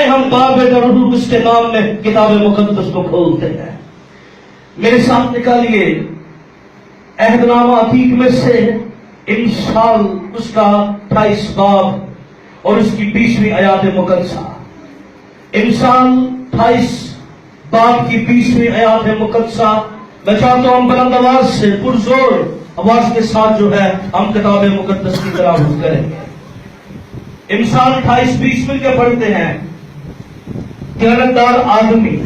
آئے ہم باپ بیٹا روح القدس کے نام میں کتاب مقدس کو کھولتے ہیں. میرے ساتھ نکالیے عہد نامہ عتیق میں سے انشال اس کا 28 باب اور اس کی 20ویں آیات مقدسہ. انسان 28 باب کی 20ویں آیات مقدسہ. میں چاہتا ہوں ہم بلند آواز سے پرزور آواز کے ساتھ جو ہے ہم کتاب مقدس کی تلاوت کریں گے. انسان 28-20 مل کے پڑھتے ہیں. دیانتدار آدمی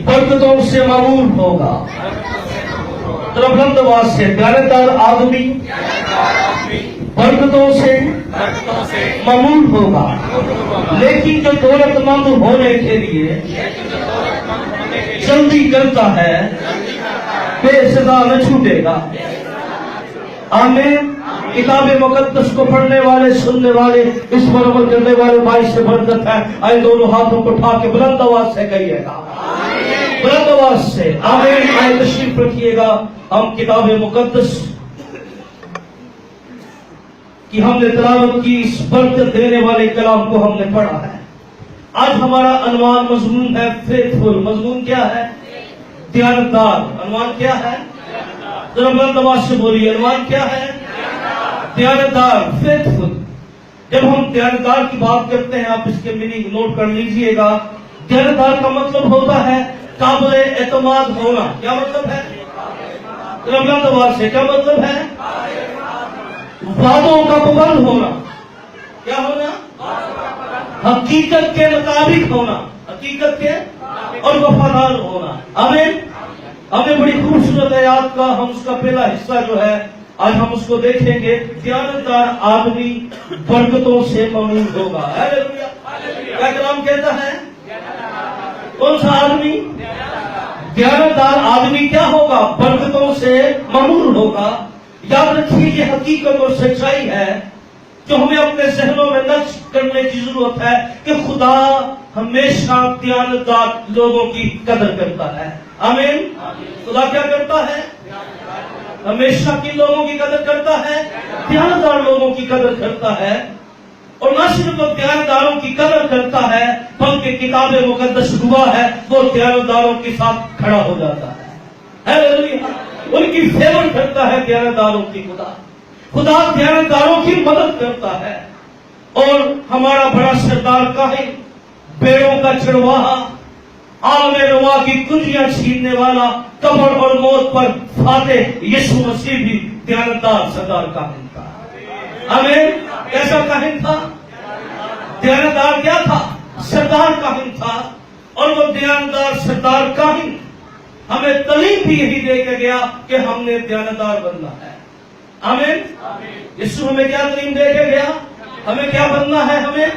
برکتوں سے معمور ہوگا. ذرا بلند آواز سے دیانتدار آدمی برکتوں سے معمور ہوگا، لیکن جو دولت مند ہونے کے لیے جلدی کرتا ہے بے سزا نہ چھوٹے گا. آمین. کتاب مقدس کو پڑھنے والے، سننے والے، اس پر عمل کرنے والے بھائی سے برکت ہے. آئے دونوں ہاتھوں کو اٹھا کے بلند آواز سے کہیے گا، بلند آواز سے آمین. آئے تشریف رکھیے گا. ہم کتاب مقدس کی ہم نے تلاوت کی، اس برکت دینے والے کلام کو ہم نے پڑھا ہے. آج ہمارا عنوان مضمون ہے فیتھفل. مضمون کیا ہے؟ دیانتدار. عنوان کیا ہے؟ ذرا بلند آواز سے بولیے. عنوان کیا ہے؟ دیانتدار، فیتھفل. جب ہم دیانتدار کی بات کرتے ہیں آپ اس کے میننگ نوٹ کر لیجئے گا. دیانتدار کا مطلب ہوتا ہے قابل اعتماد ہونا. کیا مطلب ہے؟ ذرا بلند آواز سے کیا مطلب ہے؟ وعدوں کا پابند ہونا. کیا ہونا؟ حقیقت کے مطابق ہونا، حقیقت کے اور وفادار ہونا. ہمیں بڑی خوبصورت آیات کا ہم اس کا پہلا حصہ جو ہے آج ہم اس کو دیکھیں گے. دیانتدار آدمی برکتوں سے معمور ہوگا. ہلیلویا. کیا کلام کہتا ہے؟ کون سا آدمی؟ دیانتدار آدمی کیا ہوگا؟ برکتوں سے معمور ہوگا. یاد رکھیے یہ حقیقت اور سچائی ہے جو ہمیں اپنے ذہنوں میں نقش کرنے کی ضرورت ہے کہ خدا ہمیشہ دیانتدار لوگوں کی قدر کرتا ہے. آمین. خدا کیا کرتا ہے؟ ہمیشہ کن لوگوں کی قدر کرتا ہے؟ دیانتدار لوگوں کی قدر کرتا ہے. اور نہ صرف وہ دیانتداروں کی قدر کرتا ہے بلکہ کتاب مقدس گواہ ہے وہ دیانتداروں کے ساتھ کھڑا ہو جاتا ہے. ہلیلویا. ان کی فیور کرتا ہے دیانتداروں کی. خدا دیانتداروں کی مدد کرتا ہے. اور ہمارا بڑا سردار کاہن، بیڑوں کا چڑواہا، عالم روا کی کنجیاں چھیننے والا، قبر اور موت پر فاتح یسوع مسیح بھی دیانتدار سردار کاہن تھا. آمین. کیسا کاہن تھا؟ دیانتدار کیا تھا؟ سردار کاہن تھا. اور وہ دیانتدار سردار کاہن ہمیں تعلیم بھی یہی دے کے گیا کہ ہم نے دیانتدار بننا ہے. آمین. یسوع ہمیں کیا تعلیم دے کے گیا؟ ہمیں کیا بننا ہے؟ ہمیں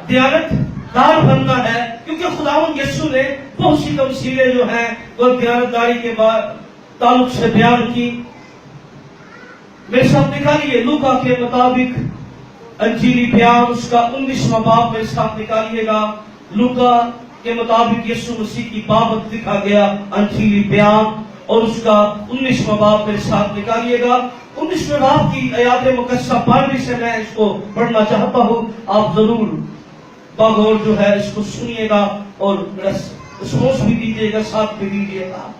دیانتدار بننا ہے. کیونکہ خداوند یسوع نے بہت سی تمثیلیں جو ہیں وہ دیانتداری کے بعد تعلق سے بیان کی. میرے ساتھ نکالیے لوکا کے مطابق انجیلی بیان اس کا 19واں باب میرے ساتھ نکالیے گا. لوکا کے مطابق یسوع مسیح کی بابت لکھا گیا انجیلی بیان اور اس کا 19واں باب میرے ساتھ نکالیے گا. 19ویں باب کی آیات مقدسہ 12 سے میں اس کو پڑھنا چاہتا ہوں. آپ ضرور باغور جو ہے اس کو سنیے گا اور رسپونس بھی دیجیے گا، ساتھ بھی دیجیے گا.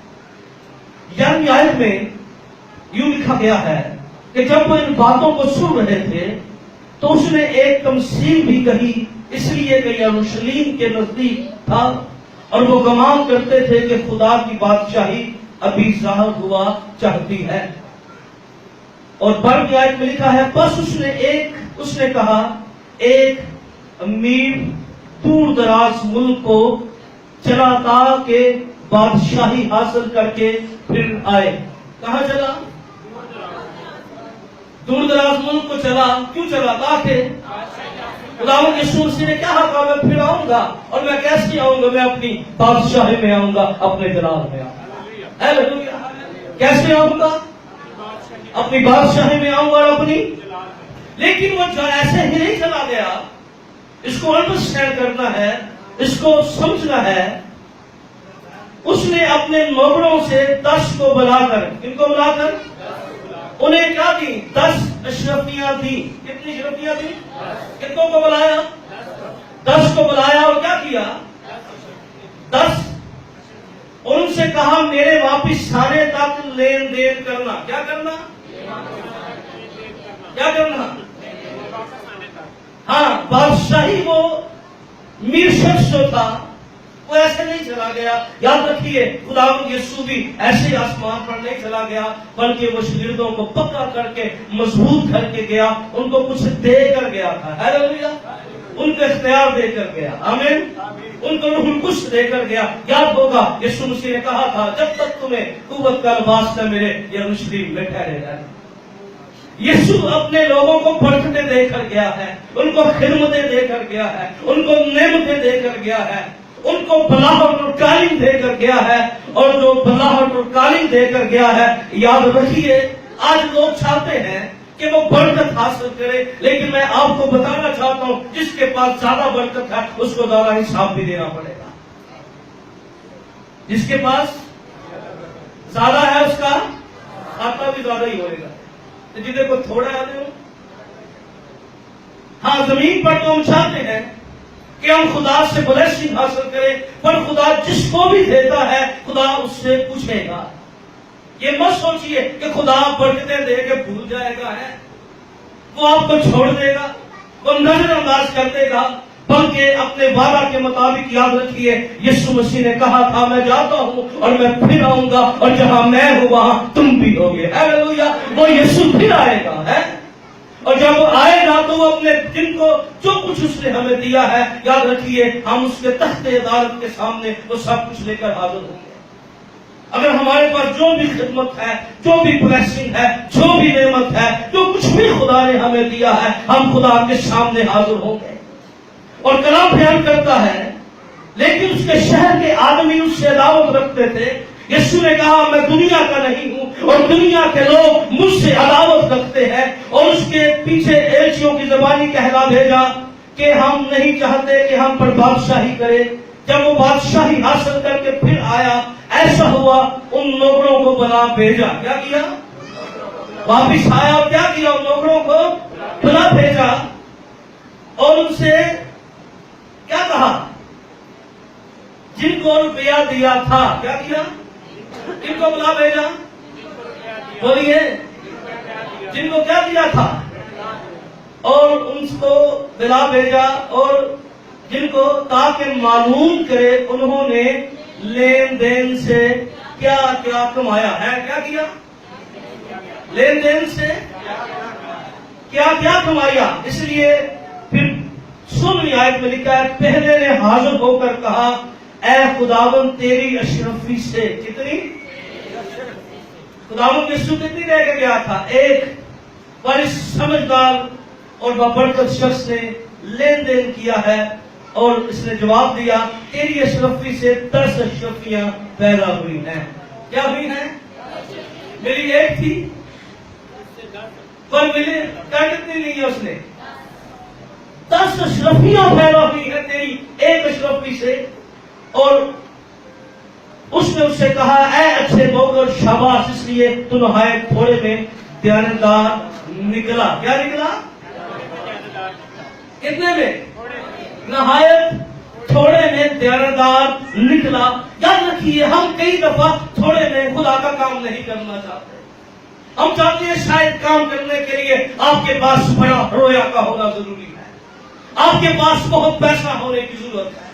یعنی آیت میں یوں لکھا گیا ہے کہ جب وہ ان باتوں کو سن رہے تھے تو اس نے ایک تمثیل بھی کہی، اس لیے کہ یروشلیم کے نزدیک تھا اور وہ گمان کرتے تھے کہ خدا کی بادشاہی ابھی ظاہر ہوا چاہتی ہے. اور بڑھ کی آیت میں لکھا ہے بس اس نے کہا ایک امیر دور دراز ملک کو چلا تاکہ بادشاہی حاصل کر کے پھر آئے. کہاں چلا؟ دور دراز ملک کو چلا. کیوں چلا؟ تاکہ خداوند یسوع مسیح نے کیا کہا میں پھر آؤں گا. اور میں کیسے آؤں گا؟ میں اپنی بادشاہی میں آؤں گا، اپنے جلال میں آؤں گا. ہلیلویا. کیسے آؤں گا؟ اپنی بادشاہی میں آؤں گا اور اپنی. لیکن وہ ایسے ہی نہیں چلا گیا. اس کو انڈرسٹینڈ کرنا ہے، اس کو سمجھنا ہے. اس نے اپنے نوکروں سے 10 کو بلا کر، ان کو بلا کر انہیں کیا دی؟ 10 اشرفیاں دی. کتنی اشرفیاں دی؟ کتنوں کو بلایا؟ 10 को बुलाया और क्या किया? 10 और उनसे कहा मेरे वापिस आने तक लेन देन करना। क्या करना? क्या करना? हाँ, बादशाही वो मीर शख्स जो था वो ऐसे नहीं चला गया। याद रखिए, खुदावंद यीशु भी ऐसे आसमान पर नहीं चला गया, बल्कि वो शागिर्दों को पक्का करके मजबूत करके गया, उनको कुछ देकर गया था। हालेलुया, उनको इख्तियार देकर गया। आमीन। उनको रूहुल कुद्स देकर गया। याद होगा यीशु मसीह ने कहा था, जब तक तुम्हें कुव्वत का लिबास न मिले यरूशलेम में ठहरे रहना। यीशु अपने लोगों को बरकतें देकर गया है, उनको खिदमतें देकर गया है, उनको नेमतें देकर गया है, उनको बलाहट और कालीन देकर गया है। और जो बलाहट और कालीन देकर गया है, याद रखिए, आज लोग चाहते हैं कि वो बरकत हासिल करे, लेकिन मैं आपको बताना चाहता हूं, जिसके पास ज्यादा बरकत है उसको ज्यादा हिसाब भी देना पड़ेगा। जिसके पास ज्यादा है उसका खाता भी ज्यादा ही होएगा। तो जिधे को थोड़ा आते हो, हाँ, जमीन पर तो हम चाहते हैं कि हम खुदा से ब्लेसिंग हासिल करें, पर खुदा जिसको भी देता है खुदा उससे पूछेगा। ये मत सोचिए कि खुदा बरकतें दे के भूल जाएगा, है वो आपको छोड़ देगा, वो नजरअंदाज कर देगा, बल्कि अपने वादा के मुताबिक याद रखिए, यीशु मसीह ने कहा था मैं जाता हूं और मैं फिर आऊंगा, और जहां मैं हूं वहां तुम भी होगे। हालेलुया। वो यीशु फिर आएगा, है, और जब वो आएगा तो वो अपने जिनको जो कुछ उसने हमें दिया है, याद रखिए, हम उसके तख्ते अदालत के सामने वो सब कुछ लेकर हाजिर होंगे। अगर हमारे पास जो भी खिदमत है, जो भी ब्लेसिंग है, जो भी नेमत है, जो कुछ भी खुदा ने हमें दिया है, हम खुदा के सामने हाजिर होंगे। और कलाम बयान करता है, लेकिन उसके शहर के आदमी उससे अदावत रखते थे। यीशु ने कहा मैं दुनिया का नहीं हूं और दुनिया के लोग मुझसे अदावत रखते हैं। और उसके पीछे एलचियों की ज़बानी कहला भेजा कि हम नहीं चाहते कि हम पर बादशाही करे। जब वो बादशाही हासिल करके फिर आया, ऐसा हुआ उन नौकरों को बना भेजा। क्या किया? वापिस आया और क्या किया? उन नौकरों को बना भेजा और उनसे क्या कहा? जिनको रुपया दिया था, क्या किया? किनको बुला भेजा? बोलिए, जिनको क्या दिया था, और उनको बुला भेजा, और जिनको ताकि मालूम करे उन्होंने लेन देन से क्या क्या कमाया है। क्या किया? लेन देन से क्या क्या कमाया। इसलिए फिर 16वीं आयत में लिखा है, पहले ने हाजिर होकर कहा ऐ खुदावन तेरी अशरफी से। कितनी? खुदावन यीशु कितनी लेकर गया था? एक। पर इस समझदार और बबरकत शख्स ने लेन देन किया है और इसने जवाब दिया तेरी अशरफी से 10 अशरफियां पैदा हुई हैं। क्या हुई हैं? मेरी एक थी पर मिले क्या कितनी ली है उसने? 10 अशरफियां पैदा हुई है तेरी एक अशरफी से। और उसने उससे कहा ऐ अच्छे नौकर शाबाश, इसलिए तू नहायत थोड़े में दयानतदार निकला। क्या निकला? कितने में? नहायत थोड़े में दयानतदार निकला। याद रखिए, हम कई दफा थोड़े में खुदा का काम नहीं करना चाहते। हम चाहते हैं शायद काम करने के लिए आपके पास बड़ा रोया का होना जरूरी है, आपके पास बहुत पैसा होने की जरूरत है,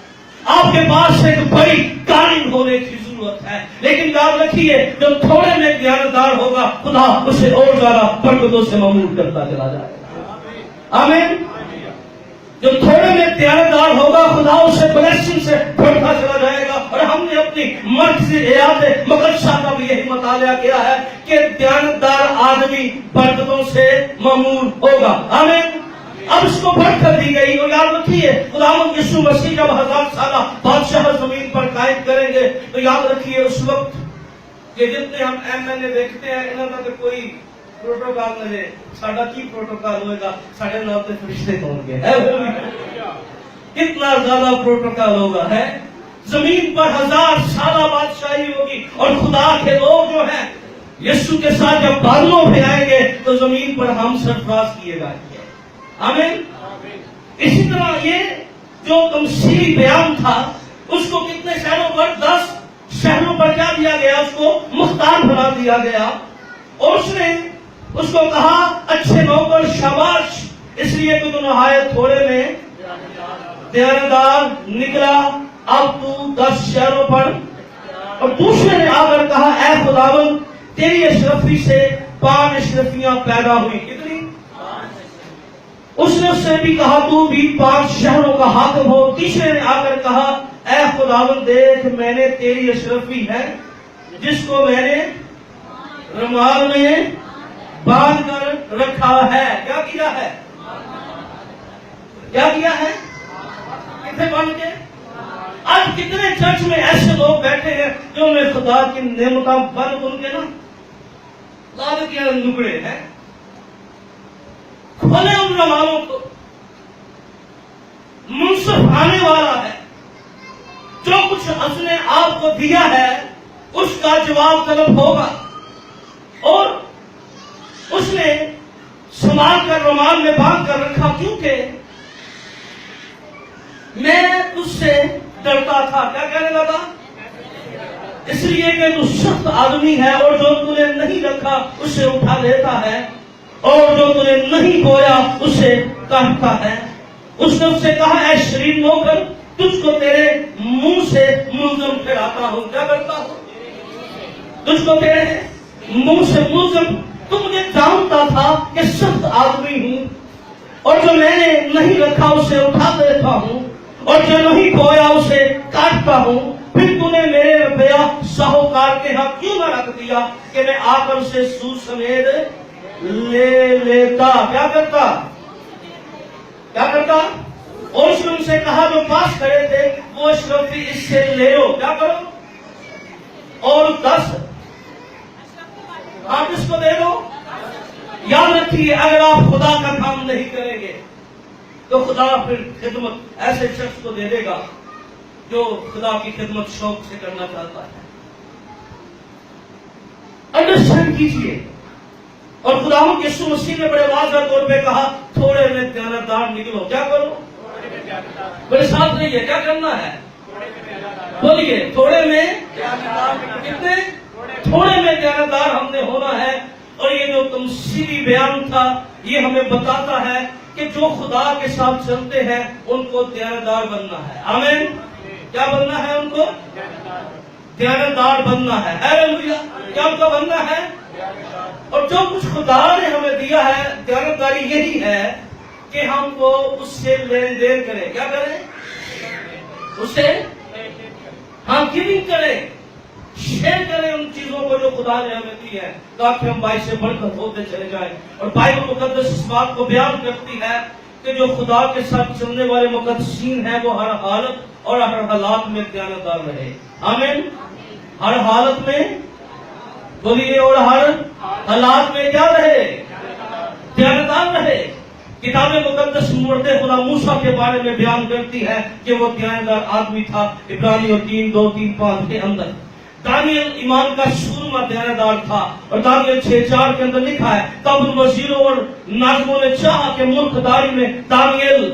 आपके पास एक बड़ी कालीन होने की जरूरत है। लेकिन याद रखिए, जब थोड़े में दयानतदार होगा खुदा उसे और ज्यादा बरकतों से ममूर करता चला जाएगा। आमीन। जब थोड़े में दयानतदार होगा खुदा उसे ब्लेसिंग से बढ़ता चला जाएगा। और हमने अपनी मर्जी इरादे मकदसा का भी यही मुताला किया है कि दयानतदार आदमी बरकतों से ममूर होगा। आमीन। अब इसको बरकत दी गई। और याद रखिए, खुदावंद यीशु मसीह जब 1000 साल बादशाह जमीन पर कायम करेंगे, तो याद रखिए उस वक्त ये जितने हम एमएनए देखते हैं इन्होंने तो कोई प्रोटोकॉल नहीं, साडा की प्रोटोकॉल होगा, साढ़े नाम तो फरिश्ते होंगे। कितना ज्यादा प्रोटोकॉल होगा, है जमीन पर 1000 साल बादशाही होगी। और खुदा के लोग जो हैं यीशु के साथ जब बादलों में आएंगे तो जमीन पर हम सरफराज किए जाएंगे। आमीन। इसी तरह ये जो तमसीली बयान था उसको कितने शहरों पर, 10 शहरों पर क्या दिया गया, उसको मुख्तार बना दिया गया। और उसने उसको कहा अच्छे नौकर शाबाश, इसलिए कि तू नहायत थोड़े में दयानदार निकला, अब तू 10 शहरों पर। और दूसरे ने आकर कहा ऐ खुदावंद तेरी अशरफी से 5 अशरफियां पैदा हुई। कितनी? उसने उससे भी कहा तू भी 5 शहरों का हाकिम हो। तीसरे ने आकर कहा ऐ खुदावंद देख मैंने तेरी अशरफी है जिसको मैंने रुमाल में बांध कर रखा है। क्या किया है? क्या किया है? कितने बांध के? आज कितने चर्च में ऐसे लोग बैठे हैं जो उन्हें खुदा की नेमता बंद उनके ना लाद के नुकड़े हैं। खोले उन रुमालों को, मुंसफ आने वाला है, जो कुछ उसने आपको दिया है उसका जवाब तलब होगा। और उसने संभाल कर रुमाल में बांध कर रखा, क्योंकि मैं तुझसे डरता था। क्या कहने लगा? इसलिए कि तू सख्त आदमी है और जो तूने नहीं रखा उसे उठा लेता है और जो तूने नहीं बोया उसे काटता है। उसने उससे कहा ऐ शरीर नौकर तुझको तेरे मुंह से मुलजम ठहराता हूं। क्या करता हूं? तुझको तेरे मुंह से मुलजम, तू मुझे जानता था कि सख्त आदमी हूं और जो मैंने नहीं रखा उसे उठा देता हूं और जो नहीं बोया उसे काटता हूं। फिर तूने मेरे रुपया साहूकार के हाथ क्यों न रख दिया कि मैं आकर उसे सूद समेत ले लेता। क्या करता? क्या करता? और उसने उनसे कहा जो पास खड़े थे वो अशरफी इससे ले लो। क्या करो? और 10 आप इसको दे दो। याद रखिए अगर आप खुदा का काम नहीं करेंगे तो खुदा फिर खिदमत ऐसे शख्स को दे देगा जो खुदा की खिदमत शौक से करना चाहता है। अंडरस्टैंड कीजिए। और खुदावंद के यीशु मसीह ने बड़े वाज़ह तौर पे कहा थोड़े में दयानतदार निकलो। क्या करो? मेरे साथ रहिए। क्या करना है? बोलिए थोड़े में कितने? थोड़े में दयानतदार हमने होना है। और ये जो तमसीली बयान था ये हमें बताता है कि जो खुदा के साथ चलते हैं उनको दयानतदार बनना है। आमीन। क्या बनना है? उनको दयानतदार बनना है। हालेलुया। क्या उनको बनना है? और जो कुछ खुदा ने हमें दिया है दयानतदारी यही है कि हमको उससे लेन देन करें। क्या करें? उससे हम गिविंग करें, शेयर करें उन चीजों को जो खुदा ने हमें दी है ताकि हम भाई से बढ़कर होते चले जाएं। और बाइबल मुकद्दस इस बात को बयान करती है कि जो खुदा के साथ चलने वाले मुकद्दसीन हैं वो हर हालत और हर हालात में दयानतदार रहे। आमीन। हर हालत में बोलिए, और हर हालात में क्या रहे? दयानतदार रहे। किताब मुकद्दस मुर्दे खुदा मूसा के बारे में बयान करती है कि वो दयानतदार आदमी था। इब्रानियों 3:2-3-5 के अंदर दानियल ईमान का सूरमा दयानतदार था। और दानियल 6:4 के अंदर लिखा है तब वजीरों और नाज़िमों ने चाहा कि मुल्कदारी में दानियल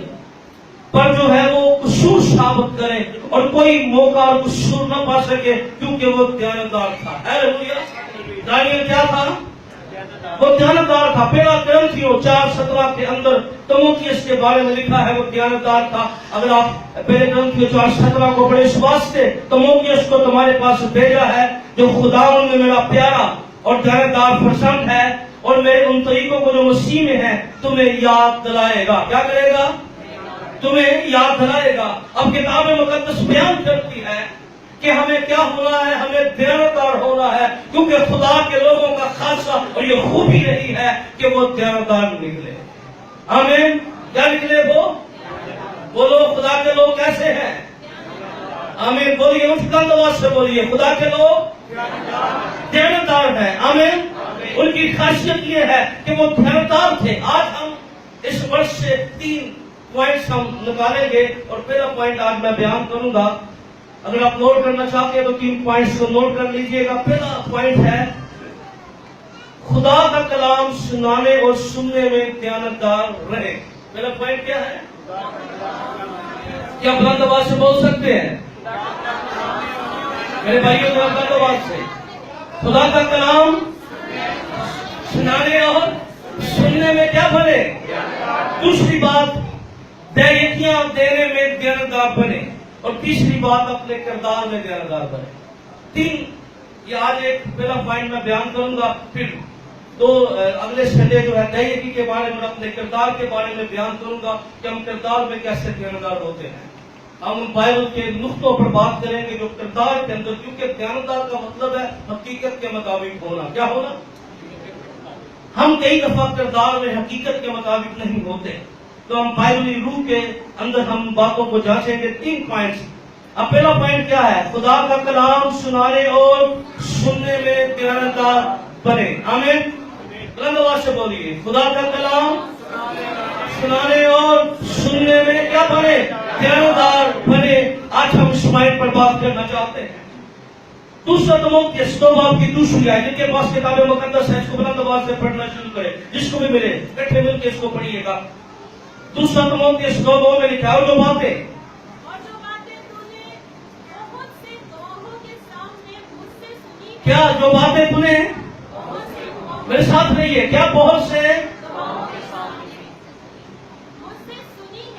पर जो है वो कसूर साबित करे और कोई मौका और कसूर न पा सके क्योंकि वो दयानतदार था। हालेलुया। दानियल क्या था? वो दयानतदार था। पहला ग्रंथियों 4:17 के अंदर तीमुथियुस के बारे में लिखा है वो दयानतदार था। अगर आप पहले ग्रंथियों 4:17 को पढ़े इस वास्ते तीमुथियुस को तुम्हारे पास भेजा है जो खुदावंद में मेरा प्यारा और दयानतदार फर्जंद है और मेरे उन तरीकों को जो मसीह में है तुम्हें याद दिलाएगा। क्या करेगा? तुम्हें याद दिलाएगा। अब किताब मुकद्दस बयान करती है कि हमें क्या होना है? हमें दयानतदार होना है क्योंकि खुदा के लोगों का खासा और ये खूबी रही है कि वो दयानतदार निकले। आमीन। क्या निकले वो? बोलो खुदा के लोग कैसे हैं? आमीन। बोलिए उच्च आवाज से बोलिए खुदा के लोग दयानतदार हैं। आमीन। उनकी खासियत ये है कि वो दयानतदार थे। आज हम इस वर्ष से 3 पॉइंट्स हम निकालेंगे और पहला पॉइंट आज मैं बयान करूंगा। अगर आप नोट करना चाहते हैं तो 3 पॉइंट्स को नोट कर लीजिएगा। पहला पॉइंट है खुदा का कलाम सुनाने और सुनने में दयानतदार रहे। पहला पॉइंट क्या है? کیا بلند آواز سے بول سکتے ہیں میرے بھائیوں کو؟ بلند آواز سے خدا کا کلام سنانے اور سننے میں کیا بنے؟ دوسری بات دیتیاں دینے میں دیانتدار بنے، اور تیسری بات اپنے کردار میں دیانتدار بنے۔ تین، یہ آج ایک پہلا پوائنٹ میں بیان کروں گا، پھر تو اگلے سنڈے جو ہے دیتی کے بارے میں، اپنے کردار کے بارے میں بیان کروں گا کہ ہم کردار میں کیسے دیانتدار ہوتے ہیں۔ ہم بائبل کے نقطوں پر بات کریں گے جو کردار کے اندر، کیونکہ دیانتدار کا مطلب ہے حقیقت کے مطابق ہونا۔ کیا ہونا؟ ہم کئی دفعہ کردار میں حقیقت کے مطابق نہیں ہوتے، تو ہم بائبلی روح کے اندر ہم باتوں کو جانچیں گے۔ تین پوائنٹس۔ اب پہلا پوائنٹ کیا ہے؟ خدا کا کلام سنانے اور سننے میں دیانتدار بنے۔ آمین۔ بلند آواز سے بولیے، خدا کا کلام سنانے اور سننے میں کیا بنے؟ دیانتدار بنے۔ آج ہم اس پوائنٹ پر بات کرنا چاہتے ہیں۔ دوسرا تموتھیوس 2 باب کی دوسری آیت، جن کے پاس کتاب مقدس ہے اس کو بلند آواز سے پڑھنا شروع کرے، جس کو بھی ملے اکٹھے مل کے اس کو پڑھیے گا۔ دوسرا تموتھیوس 2 میں لکھا ہے، اور جو باتیں کیا جو باتیں تو نے میرے ساتھ رہیے، کیا بہت سے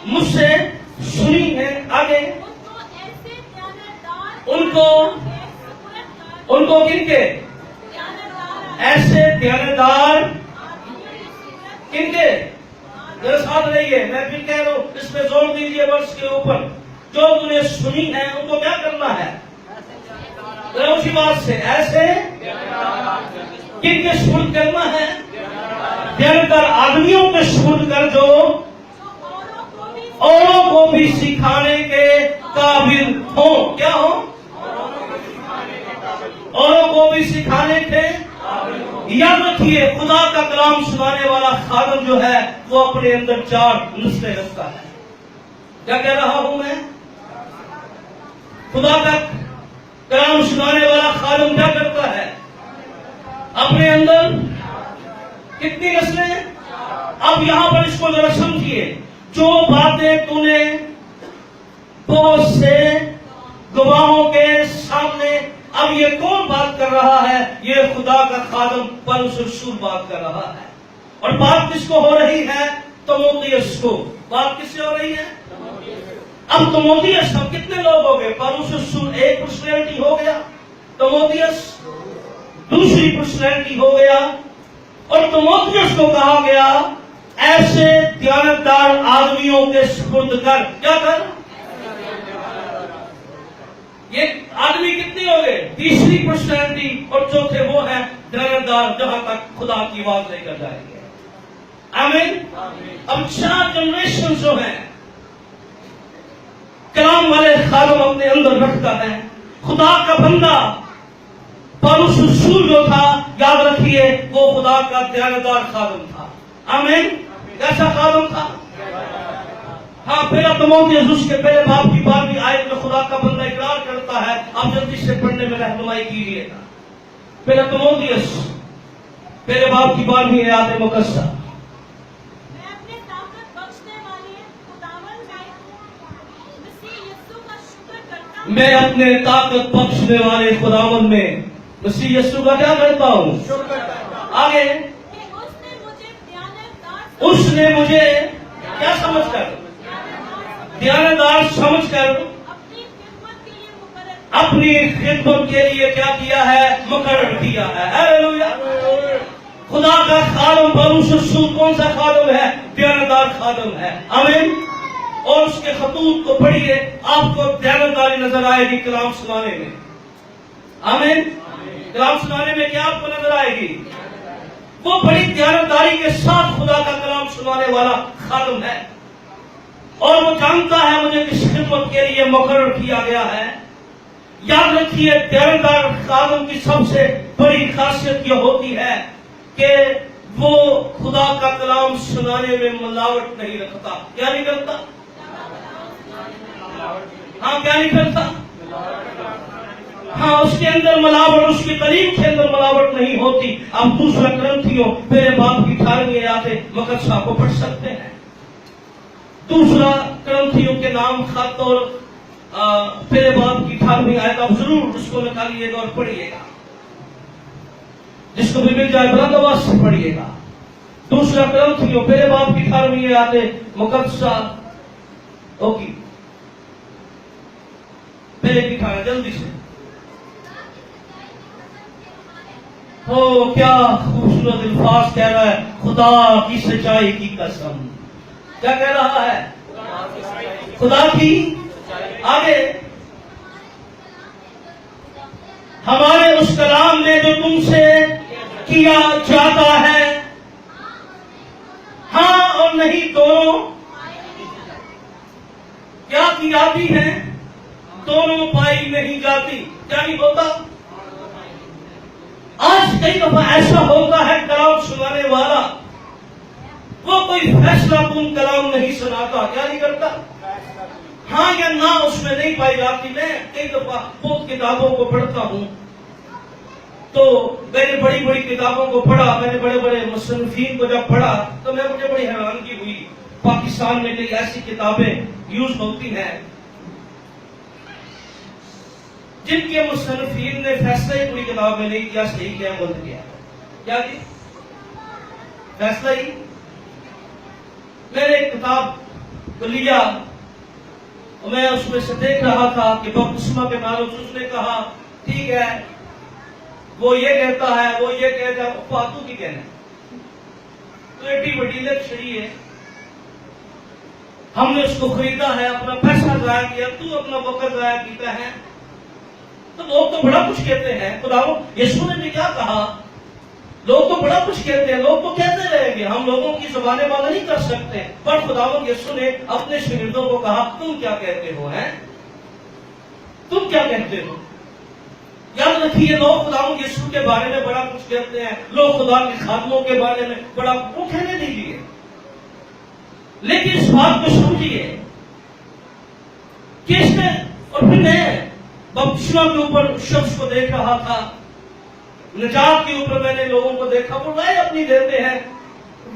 مجھ سے سنی ہے۔ آگے ان کو کن کے؟ ایسے دیانتدار کن کے؟ میرے ساتھ رہیے، میں بھی کہہ رہا ہوں، اس پہ زور دیجیے ورس کے اوپر۔ جو تم نے سنی ہے ان کو کیا کرنا ہے؟ اسی بات سے ایسے کن کے سپرد کرنا ہے؟ دیانتدار آدمیوں کے سپرد کر، جو اوروں کو بھی سکھانے کے قابل ہوں۔ کیا ہوں؟ اوروں کو بھی سکھانے کے۔ یاد رکھیے، خدا کا کلام سنانے والا خادم جو ہے وہ اپنے اندر 4 نسلیں رکھتا ہے۔ کیا کہہ رہا ہوں میں؟ خدا کا کلام سنانے والا خادم کیا کرتا ہے؟ اپنے اندر کتنی نسلیں؟ اب یہاں پر اس کو ذرا سمجھیے، جو باتیں تو نے بہت سے گواہوں کے سامنے، اب یہ کون بات کر رہا ہے؟ یہ خدا کا خادم پولس الرسول بات کر رہا ہے۔ اور بات کس کو ہو رہی ہے؟ تموتھیوس کو۔ بات کس سے ہو رہی ہے؟ اب تموتھیوس، ہم کتنے لوگ ہو گئے؟ پولس الرسول ایک پرسنالٹی ہو گیا، تموتھیوس دوسری پرسنالٹی ہو گیا، اور تموتھیوس کو کہا گیا ایسے دیانتدار آدمیوں کے سپرد کر۔ کیا کر؟ یہ آدمی کتنی ہو گئے؟ تیسری پرسنالٹی، اور چوتھے وہ ہیں دیانتدار، جہاں تک خدا کی آواز لے کر جائیں گے۔ آمین۔ اب 4 جنریشن جو ہیں کلام والے خادم اپنے اندر رکھتا ہے۔ خدا کا بندہ پولس الرسول جو تھا، یاد رکھیے، وہ خدا کا دیانتدار خادم تھا۔ آمین۔ کیسا خادم تھا؟ ہاں، پہلا تموتھیوس اس کے پہلے باب کی 12ویں آیت میں خدا کا بندہ اقرار کرتا ہے۔ آپ جلدی سے پڑھنے میں رہنمائی کیجیے گا۔ پہلا تموتھیوس پہلے باب کی 12ویں آیت مقدسہ۔ میں اپنے طاقت بخشنے والے خداوند میں مسیح یسوع کا کیا کرتا ہوں؟ آگے، اس نے مجھے کیا سمجھ کر؟ دیانتدار سمجھ کر اپنی خدمت کے لیے کیا کیا ہے؟ مقرر کیا ہے۔ ہیلیلویا۔ خدا کا خادم پولس الرسول کون سا خادم ہے؟ دیانتدار خادم ہے۔ آمین۔ اور اس کے خطوط کو پڑھیے، آپ کو دیانتداری نظر آئے گی کلام سنانے میں۔ آمین۔ کلام سنانے میں کیا آپ کو نظر آئے گی؟ وہ بڑی دیانتداری کے ساتھ خدا کا کلام سنانے والا خادم ہے، اور وہ جانتا ہے مجھے کس خدمت کے لیے مقرر کیا گیا ہے۔ یاد رکھیے، دیانتدار خادم کی سب سے بڑی خاصیت یہ ہوتی ہے کہ وہ خدا کا کلام سنانے میں ملاوٹ نہیں رکھتا۔ کیا نہیں کرتا؟ ہاں، کیا نہیں کرتا؟ ہاں، اس کے اندر ملاوٹ، اس کی تعلیم کے اندر ملاوٹ نہیں ہوتی۔ آپ دوسرا کرنتھیوں پہلے باب کی 18ویں آیت مقدسہ کو پڑھ سکتے ہیں۔ दूसरा करंथियों के नाम खत और पहले बाब की 18वीं आयत आप जरूर उसको निकालिएगा और पढ़िएगा, जिसको भी मिल जाए बुलंदवाज से पढ़िएगा। दूसरा करंथियों पहले बाब की 18वीं आयत मुकद्दसा ओके पहले की 18 जल्दी से। हो क्या खूबसूरत अल्फाज कह रहा है, खुदा की सच्चाई की कसम। क्या कह रहा है? खुदा की। आगे हमारे उस कलाम में जो तुमसे किया जाता है, हाँ और नहीं दोनों क्या की जाती है? दोनों पाई नहीं जाती। क्या नहीं होता? आज कई दफा ऐसा होता है कलाम सुनाने वाला वो कोई फैसला कुन कलाम नहीं सुनाता। क्या नहीं करता? हाँ या ना उसमें नहीं पाई जाती। मैं कई दफा बहुत किताबों को पढ़ता हूँ, तो मैंने बड़ी बड़ी किताबों को पढ़ा, मैंने बड़े बड़े मुसन्निफीन को जब पढ़ा तो मुझे बड़ी हैरानगी हुई। पाकिस्तान में कई ऐसी किताबें यूज होती हैं जिनके मुसन्निफीन ने फैसला ही पूरी किताब में नहीं किया, सही क्या गलत किया। क्या जी? फैसला ही। मैंने एक किताब को लिया और मैं उसमें से देख रहा था कि बपतिस्मा के मालूम उसने कहा ठीक है वो ये कहता है, वो ये कहता है, फातू की कहना तो एडी बड़ी लक्ष्य है। हमने उसको खरीदा है, अपना पैसा जाया किया, तू अपना वक्त जाया किया है। तो लोग तो बड़ा कुछ कहते हैं, खुदाओ यीशु ने भी क्या कहा? लोग तो बड़ा कुछ कहते हैं, लोग तो कहते रहेंगे, हम लोगों की जुबानें बंद नहीं कर सकते। पर खुदावंद यीशु ने अपने शागिर्दों को कहा तुम क्या कहते हो? हैं तुम क्या कहते हो? याद रखिए, लोग खुदावंद यीशु के बारे में बड़ा कुछ कहते हैं, लोग खुदा के खादमों के बारे में बड़ा वो कहने दीजिए, लेकिन इस बात को समझिए कि इसने और फिर मैं बपतिस्मा के ऊपर शख्स को देख रहा था, निजात के ऊपर मैंने लोगों को देखा, वो राय अपनी देते हैं।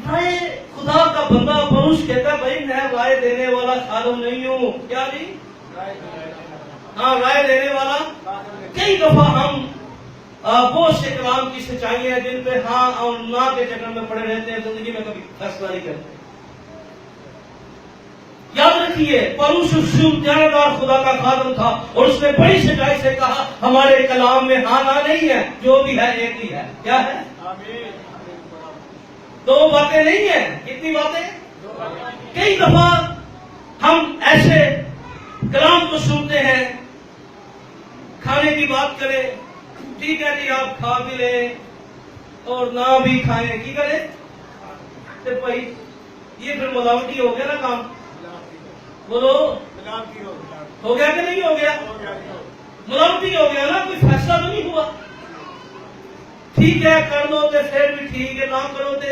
राय खुदा का बंदा पुरुष कहता भाई मैं राय देने वाला खादम नहीं हूं। क्या जी? हाँ, राय देने वाला। कई दफा हम वो से कलाम की सच्चाई है जिन पे हाँ और ना के चक्कर में पड़े रहते हैं, जिंदगी में कभी फैसला नहीं करते। याद रखिए, पौलुस त्यागदार खुदा का खादम था और उसने बड़ी सच्चाई से कहा हमारे कलाम में हाँ ना नहीं है, जो भी है एक ही है। क्या है? दो बातें नहीं है। कितनी बातें? कई दफा हम ऐसे कलाम को सुनते हैं, खाने की बात करें, ठीक है जी आप खा भी लें और ना भी खाएं, की करें तो भाई ये फिर मिलावटी हो गया ना काम। बोलो हो गया कि नहीं हो गया? मिलावटी हो गया ना, कोई फैसला तो नहीं हुआ। ठीक है कर दो तो फिर भी ठीक है, ना करो तो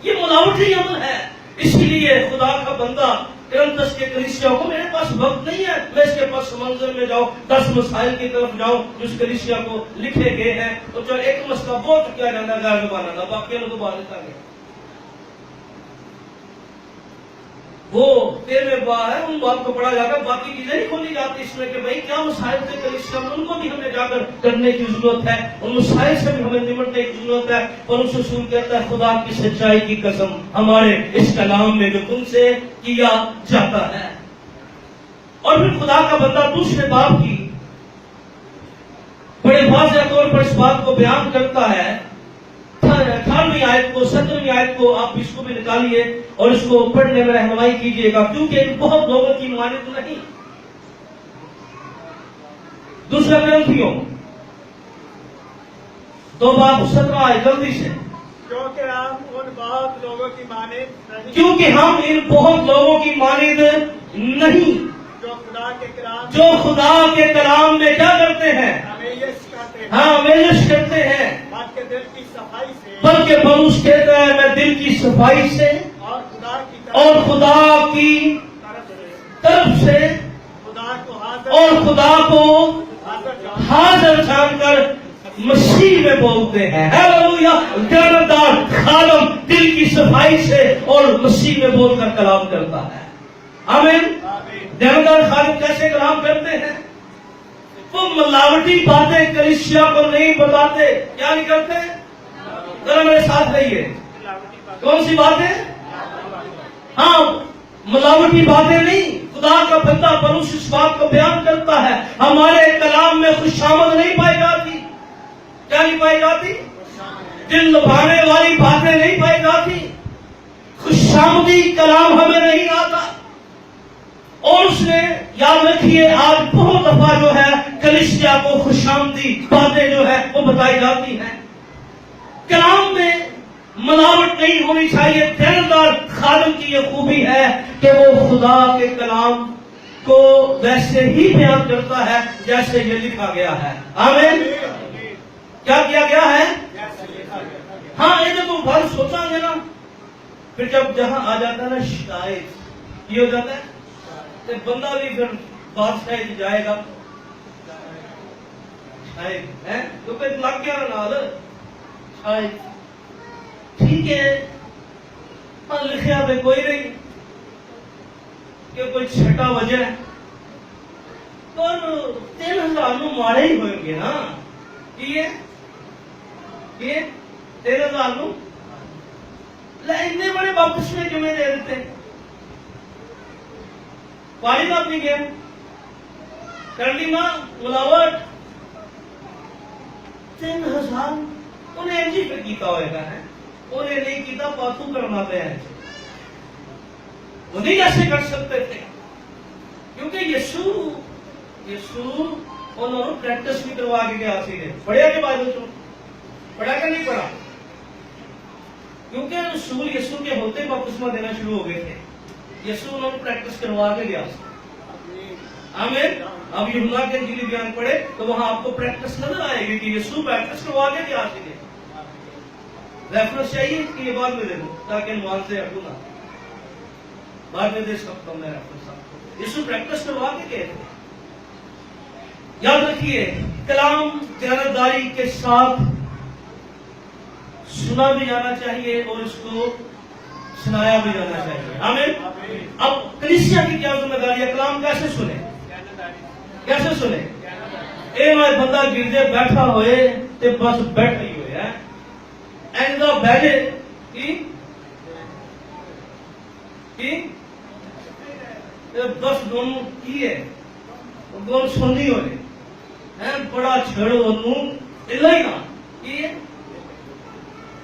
ये मिलावटी अमल है। इसलिए खुदा का बंदा करंथस के कलीसिया को मेरे पास वक्त नहीं है मैं इसके पास मंजर में जाऊं 10 मसाइल की तरफ जाऊं जो इस कलीसिया को लिखे गए हैं, तो जो एक मसला बहुत क्या जाना गाय बनाना बाकी लोग बात गया वो 13वें बार है, उन बात को पढ़ा जाकर बाकी चीजें नहीं खोली जाती इसमें कि भाई क्या मसाइल थे कलीसिया में, उनको भी हमें जाकर करने की जरूरत है, उन मसाइल से भी हमें निपटने की जरूरत है। पर उस रसूल कहता है खुदा की सच्चाई की कसम हमारे इस कलाम में जो तुमसे किया जाता है। और फिर खुदा का बंदा दूसरे बाब की बड़े वाज़ेह तौर पर इस बात को बयान करता है। 18वीं आयत को 17वीं आयत को आप इसको भी निकालिए और इसको पढ़ने में रहनुमाई कीजिएगा, क्योंकि बहुत लोगों की मानित नहीं। दूसरा करंथियों 2 बाब 17 आयत जल्दी से। क्योंकि हम उन बहुत लोगों की मानित नहीं, क्योंकि हम इन बहुत लोगों की मानित नहीं जो खुदा के कलाम में क्या करते हैं? हाँ मेजश करते हैं, बल्कि दिल की सफाई से, बल्कि पौलुस कहता है मैं दिल की सफाई से और खुदा की तरफ से खुदा को हाजिर जानकर मसीह में बोलते हैं। हालेलुया। ज्ञानदार खादम दिल की सफाई से और मसीह में बोलकर कलाम करता है। आमीन। ज्ञानदार खादम कैसे कलाम करते हैं? वो मिलावटी बातें कलीसिया को नहीं बताते। क्या नहीं करते? जरा मेरे साथ रहिए। कौन सी बातें? हाँ, मिलावटी बातें नहीं। खुदा का बंदा परुष इस बात को बयान करता है, हमारे कलाम में खुशामद नहीं पाई जाती। क्या नहीं पाई जाती? दिल लुभाने वाली बातें नहीं पाई जाती। खुशामदी कलाम हमें नहीं आता। और उसने याद रखिए, आज बहुत दफा जो है कलीसिया को खुशामदी बातें जो है वो बताई जाती हैं। कलाम में मिलावट नहीं होनी चाहिए। ज्ञानदार खादम की ये खूबी है कि वो खुदा के कलाम को वैसे ही बयान करता है जैसे ये लिखा गया है। आमीन। क्या किया गया है? हाँ, ये तो बात सोचांगे ना, फिर जब जहां आ जाता है ना शायद ये हो जाता है तो बंदा भी फिर बात शायद जाएगा, शायद है तो फिर लग गया ना शायद ठीक है। हाँ, लिखा पे कोई नहीं कि कोई छठा वजह है, पर 3000 मारे ही होंगे ना। ये 3000 इतने बड़े वापस में क्यों दे देते? पारी बात नहीं गया कर ली मां मिलावट 3000 उन्हें एंजी पे कीता होएगा है, उन्हें नहीं कीता पातू करना पे है। वो नहीं ऐसे कर सकते थे क्योंकि यीशु उन्होंने प्रैक्टिस भी करवा के गया सीधे। पढ़िया के बाइबल तो पढ़ा क्या नहीं पढ़ा? क्योंकि रसूल यीशु के होते बपतिस्मा देना शुरू हो गए थे। यीशु उन्होंने प्रैक्टिस करवा के गया। आमीन। अब यूहन्ना के इंजील बयान पढ़े तो वहां आपको प्रैक्टिस नजर आएगी कि यीशु प्रैक्टिस करवा के गया सीधे। रेफरेंस चाहिए कि ये बाद में दे दूं ताकि अनुमान से हटू ना, बाद में दे सकता हूं मैं रेफरेंस आपको। यीशु प्रैक्टिस करवा के गए थे। याद रखिए, कलाम ज्ञानदारी के साथ सुना भी जाना चाहिए और इसको सुनाया भी जाना चाहिए। आमीन। अब कलीसिया की क्या जिम्मेदारी है? कलाम कैसे सुने? कैसे सुने? मैं बंदा गिरजे बैठा होए ते बस बैठ ही हुए है ऐसा बैठे कि बस दोनों की है दोनों सुननी हो है बड़ा छेड़ो ही ना कि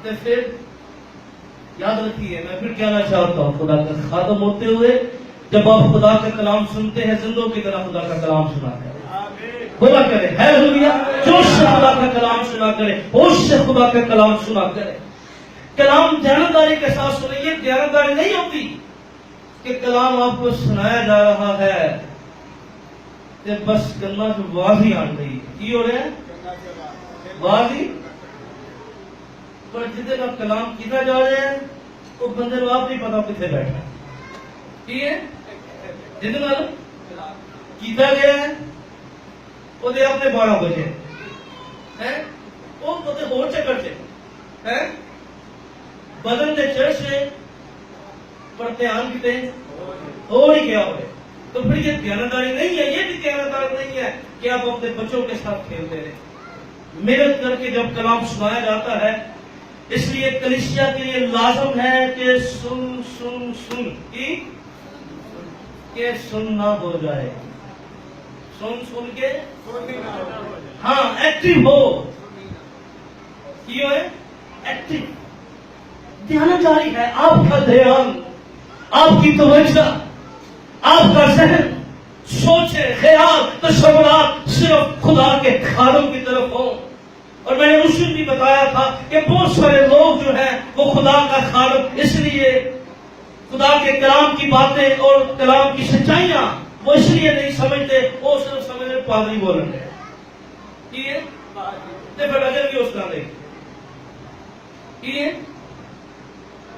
तो फिर याद रखिए, मैं फिर कहना चाहता हूँ, खुदा का खातम होते हुए जब आप खुदा का कलाम सुनते हैं, जिंदों की तरह खुदा का कलाम सुना करें, खुदा करे हालेलुया। जोश से खुदा का कलाम सुना करे, होश से खुदा का कलाम सुना करे। कलाम ध्यानदारी के साथ सुने। ये ध्यानदारी नहीं होती कि कलाम आपको सुनाया जा रहा है कि बस गन्ना जो वाजी आ गई की हो रहे हैं वाजी, पर जितने का कलाम किया जा रहा है वो बंदे को आप नहीं पता कितने बैठा है। जितना किया गया है वो दे अपने 12 बजे है वो पते हो चक्कर से है बदन के चढ़ से पढ़ते आन किते हो नहीं गया हो। तो फिर ये ध्यानदारी नहीं है, ये भी ध्यानदारी नहीं है कि आप अपने बच्चों के साथ खेलते रहे। मेहनत करके जब कलाम सुनाया जाता है, इसलिए कलीसिया के लिए लाजम है कि सुन सुन सुन के सुनना हो जाए, सुन सुन के हाँ एक्टिव हो। क्यों है एक्टिव? ध्यानदारी है आपका ध्यान, आपकी तवज्जो, आपका जहन, सोचे ख्याल तशव्वुरात सिर्फ खुदा के खादम की तरफ हो। और मैंने उस दिन भी बताया था कि बहुत सारे लोग जो हैं वो खुदा का खादम, इसलिए खुदा के कलाम की बातें और कलाम की सच्चाइयां वो इसलिए नहीं समझते, वो सिर्फ समझते पादरी बोल रहे हैं फिर अजर की उसका नहीं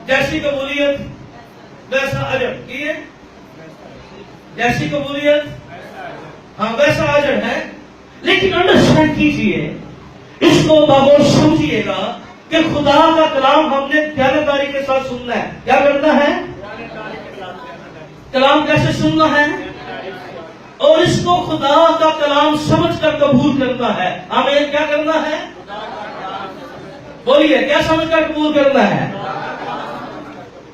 जैसी कबूलियत वैसा अजर जैसी कबूलियत हाँ वैसा अजर है। लेकिन अंडरस्टैंड कीजिए, اس کو بغور سمجھیے گا کہ خدا کا کلام ہم نے دیانتداری کے ساتھ سننا ہے. کیا کرنا ہے؟ کلام کیسے سننا ہے؟ اور اس کو خدا کا کلام سمجھ کر قبول کرنا ہے. آمین. کیا کرنا ہے؟ بولیے, کیا سمجھ کر قبول کرنا ہے؟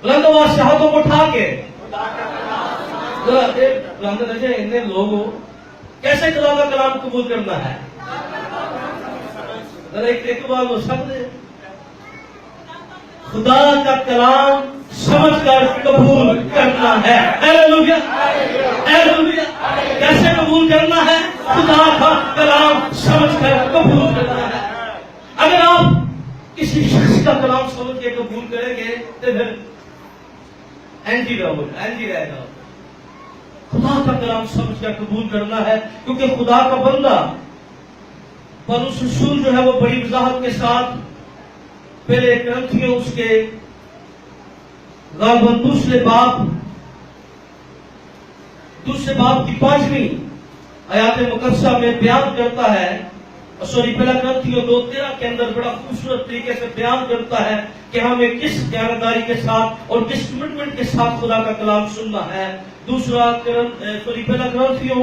بلند آواز سے ہاتھوں کو اٹھا کے لوگوں کیسے خدا کا کلام قبول کرنا ہے؟ ایک بار وہ سب خدا کا کلام سمجھ کر قبول کرنا ہے. Hallelujah, hallelujah. کیسے قبول کرنا ہے؟ خدا کا کلام سمجھ کر قبول کرنا ہے. اگر آپ کسی شخص کا کلام سمجھ کے قبول کریں گے تو پھر اینٹی رہے گا. خدا کا کلام سمجھ کر قبول کرنا ہے, کیونکہ خدا کا بندہ پولس رسول جو ہے وہ بڑی وضاحت کے ساتھ پہلے کرنتھیوں اس کے غالباً دوسرے باب کی 5ویں آیات مقدسہ میں بیان کرتا ہے. پہلا کرنتھیوں 2:13 کے اندر بڑا خوبصورت طریقے سے بیان کرتا ہے کہ ہمیں کس دیانتداری کے ساتھ اور کس کمٹمنٹ کے ساتھ خدا کا کلام سننا ہے. پہلا کرنتھیوں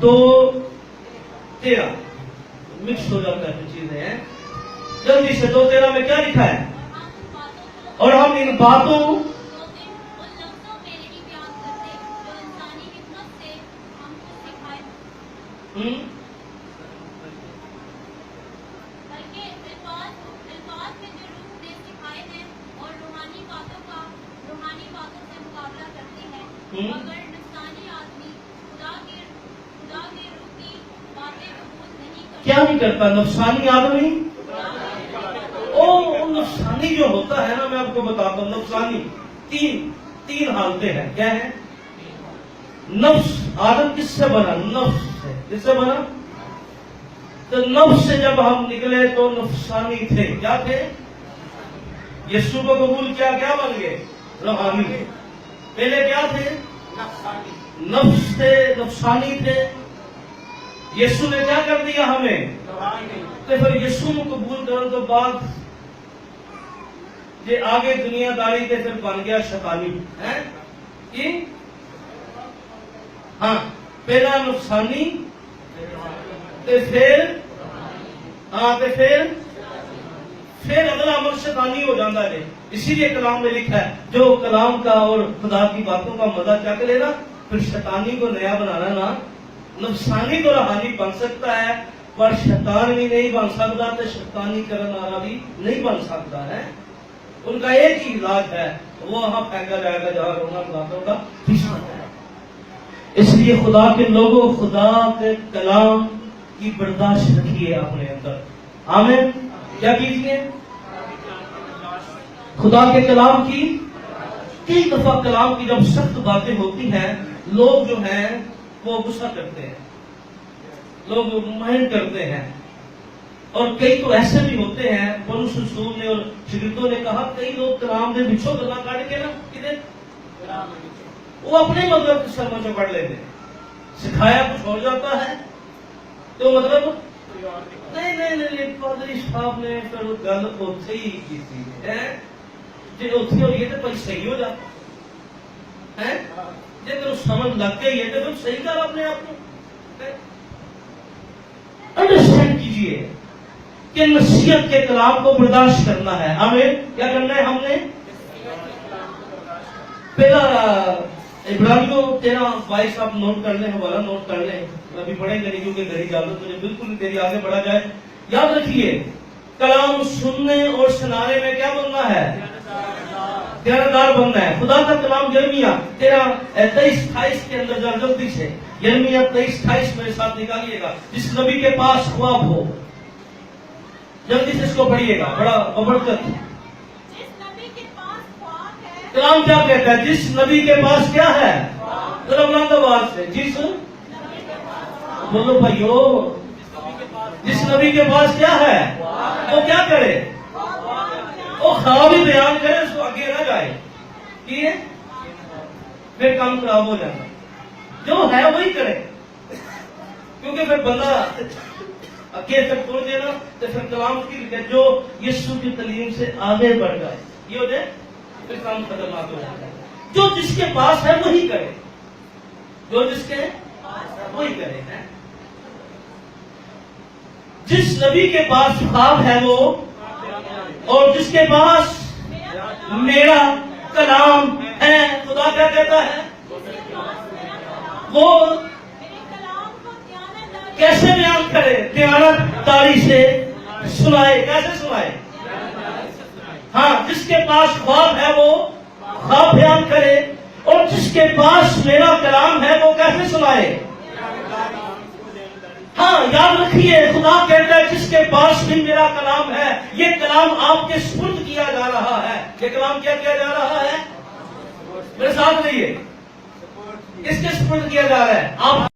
2:13 مکس ہو جاتا ہے چیزیں ہیں. جلدی سے 2:13 میں کیا لکھا ہے؟ اور ہم ان باتوں کیا نہیں کرتا نفسانی آدمی. نفسانی جو ہوتا ہے نا, میں آپ کو بتاتا ہوں, نفسانی تین حالتیں ہیں. کیا ہے؟ نفس. آدم کس سے بنا؟ نفس سے. کس سے بنا؟ تو نفس سے جب ہم نکلے تو نفسانی تھے. کیا تھے؟ یسوع کو قبول کیا, کیا بن گئے؟ روحانی. پہلے کیا تھے؟ نفس تھے, نفسانی تھے. یسوع نے کیا کر دیا ہمیں؟ تو پھر یسوع کو قبول کرنے کے بعد یہ آگے دنیا داری کے پھر بن گیا شیطانی. ہاں, پہلا نفسانی پھر اگلا عمل شیطانی ہو جاتا ہے. اسی لیے کلام میں لکھا ہے جو کلام کا اور خدا کی باتوں کا مزہ چکھ لے نا, پھر شیطانی کو نیا بنانا نا. نفسانی تو روحانی بن سکتا ہے, پر شیطان بھی نہیں بن سکتا, تو شیطانی کرنے والا بھی نہیں بن سکتا ہے. ان کا ایک ہی علاج ہے, وہ وہاں پھینکا جائے گا جہاں رونا باتوں کا پیچھا ہے. اس لیے خدا کے لوگوں, خدا کے کلام کی برداشت رکھیے اپنے اندر. آمین. کیا کیجیے؟ خدا کے کلام کی. کئی دفعہ کلام کی جب سخت باتیں ہوتی ہیں, لوگ جو ہیں وہ غصہ کرتے ہیں, لوگ مائنڈ کرتے ہیں. اور کئی تو ایسے بھی ہوتے ہیں, پولس رسول نے اور شاگردوں نے کہا, کئی لوگ کلام میں بچھو گلا کاٹ کے نا کدھر وہ اپنے مطلب کے سر میں پڑھ لیتے ہیں. سکھایا کچھ ہو جاتا ہے تو مطلب نہیں پادری صاحب نے پھر گل اتھے ہی کی تھی جی, اتھی اور یہ تو صحیح ہو جاتا ہے. جی تو سمجھ لگ گئی ہے تو پھر صحیح کر اپنے آپ کو. انڈرسٹینڈ کیجیے کہ نصیحت کے کلام کو برداشت کرنا ہے. ہمیں کیا کرنا ہے؟ ہم نے پہلا عبرانیوں 13:22 آپ نوٹ کر لیں, ہمارا نوٹ کر لیں. ابھی پڑھیں گے نہیں کیونکہ گھر اجازت مجھے بالکل نہیں دے آگے بڑھا جائے. یاد رکھیے کلام سننے اور سنانے میں کیا بننا ہے؟ دیانتدار بننا ہے. خدا کا کلام یرمیہ 23:28 کے اندر جلدی سے یرمیہ 23:28 میرے ساتھ نکالیے گا. جس نبی کے پاس خواب ہو, جلدی سے اس کو پڑھیے گا بڑا ببرکت. کلام کیا کہتا ہے؟ جس نبی کے پاس کیا ہے؟ بلند آواز سے جس بولو بھائیو, جس نبی کے پاس کیا ہے وہ کیا کرے؟ وہ خواب ہی بیان کرے, اس کو آگے نہ جائے. پھر کام خراب ہو جاتا. جو ہے وہی کرے, کیونکہ پھر بندہ اکیل تک چھوڑ دینا تو پھر کلام کی جو یسوع کی تعلیم سے آگے بڑھ گئے یہ ہو جائے پھر کام خطرناک ہو جاتا ہے. جو جس کے پاس ہے وہی کرے, جو جس کے وہی کرے. جس نبی کے پاس خواب ہے وہ, اور جس کے پاس میرا کلام ہے, خدا کیا کہتا ہے وہ کیسے بیان کرے؟ دیانت داری سے سنائے. کیسے سنائے؟ ہاں, جس کے پاس خواب ہے وہ خواب بیان کرے, اور جس کے پاس میرا کلام ہے وہ کیسے سنائے؟ ہاں, یاد رکھیے خدا کہتا ہے جس کے پاس بھی میرا کلام ہے, یہ کلام آپ کے سپرد کیا جا رہا ہے. یہ کلام کیا کیا جا رہا ہے؟ میرے ساتھ رہیے, اس کے سپرد کیا جا رہا ہے. آپ